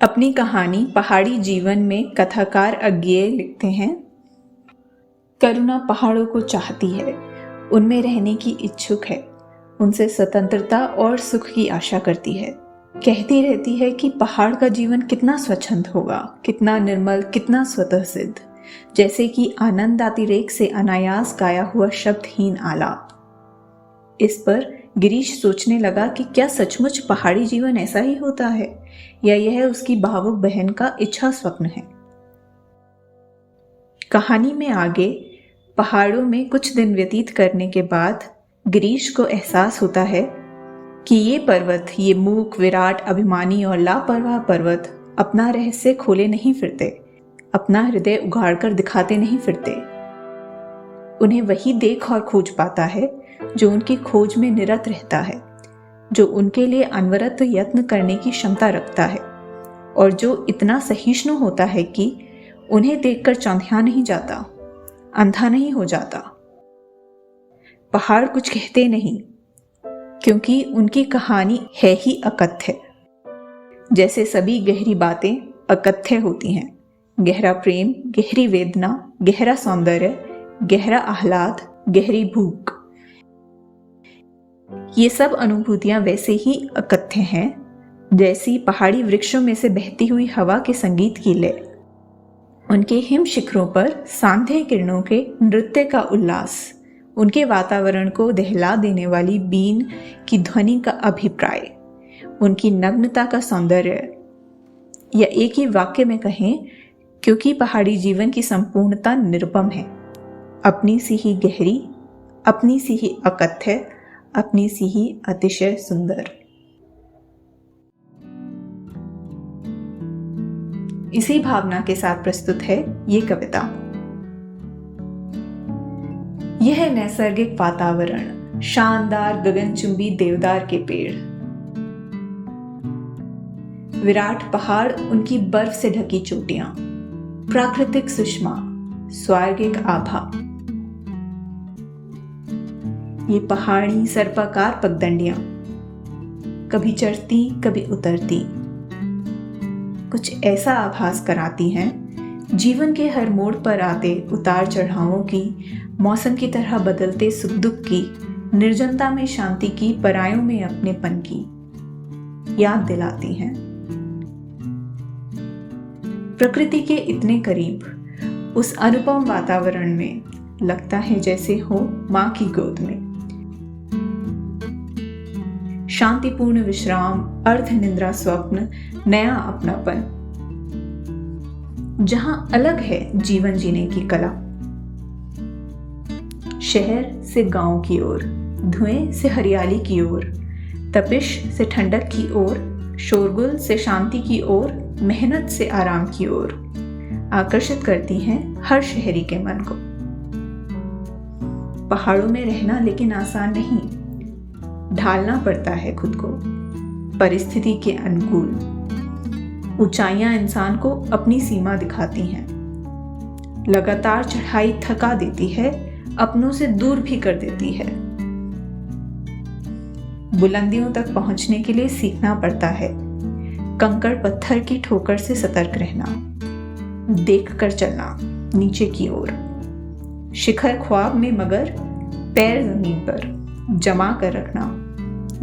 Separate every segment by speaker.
Speaker 1: अपनी कहानी पहाड़ी जीवन में कथाकार अज्ञेय लिखते हैं। करुणा पहाड़ों को चाहती है, उनमें रहने की इच्छुक है, उनसे स्वतंत्रता और सुख की आशा करती है। कहती रहती है कि पहाड़ का जीवन कितना स्वच्छंद होगा, कितना निर्मल, कितना स्वतः सिद्ध, जैसे कि आनंद अतिरेक से अनायास गाया हुआ शब्दहीन आलाप। इस पर गिरीश सोचने लगा कि क्या सचमुच पहाड़ी जीवन ऐसा ही होता है या यह उसकी भावुक बहन का इच्छा स्वप्न है। कहानी में आगे पहाड़ों में कुछ दिन व्यतीत करने के बाद गिरीश को एहसास होता है कि ये पर्वत, ये मूक, विराट, अभिमानी और लापरवाह पर्वत अपना रहस्य खोले नहीं फिरते, अपना हृदय उघाड़कर दिखाते नहीं फिरते। उन्हें वही देख और खोज पाता है जो उनकी खोज में निरत रहता है, जो उनके लिए अनवरत यत्न करने की क्षमता रखता है और जो इतना सहिष्णु होता है कि उन्हें देखकर चौंधिया नहीं जाता, अंधा नहीं हो जाता। पहाड़ कुछ कहते नहीं, क्योंकि उनकी कहानी है ही अकथ्य। जैसे सभी गहरी बातें अकथ्य होती हैं, गहरा प्रेम, गहरी वेदना, गहरा सौंदर्य, गहरा आह्लाद, गहरी भूख, ये सब अनुभूतियां वैसे ही अकथ्य हैं जैसी पहाड़ी वृक्षों में से बहती हुई हवा के संगीत की लय, उनके हिम शिखरों पर सांध्य किरणों के नृत्य का उल्लास, उनके वातावरण को दहला देने वाली बीन की ध्वनि का अभिप्राय, उनकी नग्नता का सौंदर्य। या एक ही वाक्य में कहें, क्योंकि पहाड़ी जीवन की संपूर्णता निरुपम है, अपनी सी ही गहरी, अपनी सी ही अकथ्य, अपनी सी ही अतिशय सुंदर। इसी भावना के साथ प्रस्तुत है ये कविता। यह नैसर्गिक वातावरण, शानदार गगनचुंबी देवदार के पेड़, विराट पहाड़, उनकी बर्फ से ढकी चोटियां, प्राकृतिक सुषमा, स्वर्गिक आभा, ये पहाड़ी सर्पाकार पगडंडियां, कभी चढ़ती कभी उतरती, कुछ ऐसा आभास कराती हैं जीवन के हर मोड़ पर आते उतार चढ़ावों की, मौसम की तरह बदलते सुख दुख की, निर्जनता में शांति की, परायों में अपनेपन की याद दिलाती हैं। प्रकृति के इतने करीब, उस अनुपम वातावरण में लगता है जैसे हो मां की गोद में। शांतिपूर्ण विश्राम, अर्ध निद्रा स्वप्न, नया अपनापन, जहां अलग है जीवन जीने की कला। शहर से गांव की ओर, धुएं से हरियाली की ओर, तपिश से ठंडक की ओर, शोरगुल से शांति की ओर, मेहनत से आराम की ओर आकर्षित करती हैं हर शहरी के मन को। पहाड़ों में रहना लेकिन आसान नहीं, ढालना पड़ता है खुद को परिस्थिति के अनुकूल। ऊंचाइयां इंसान को अपनी सीमा दिखाती हैं, लगातार चढ़ाई थका देती है, अपनों से दूर भी कर देती है। बुलंदियों तक पहुंचने के लिए सीखना पड़ता है कंकड़ पत्थर की ठोकर से सतर्क रहना, देखकर चलना नीचे की ओर, शिखर ख्वाब में मगर पैर जमीन पर जमा कर रखना,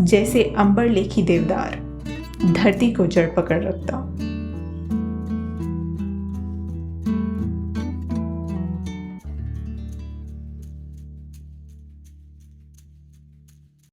Speaker 1: जैसे अंबर लेखी देवदार धरती को जड़ पकड़ रखता।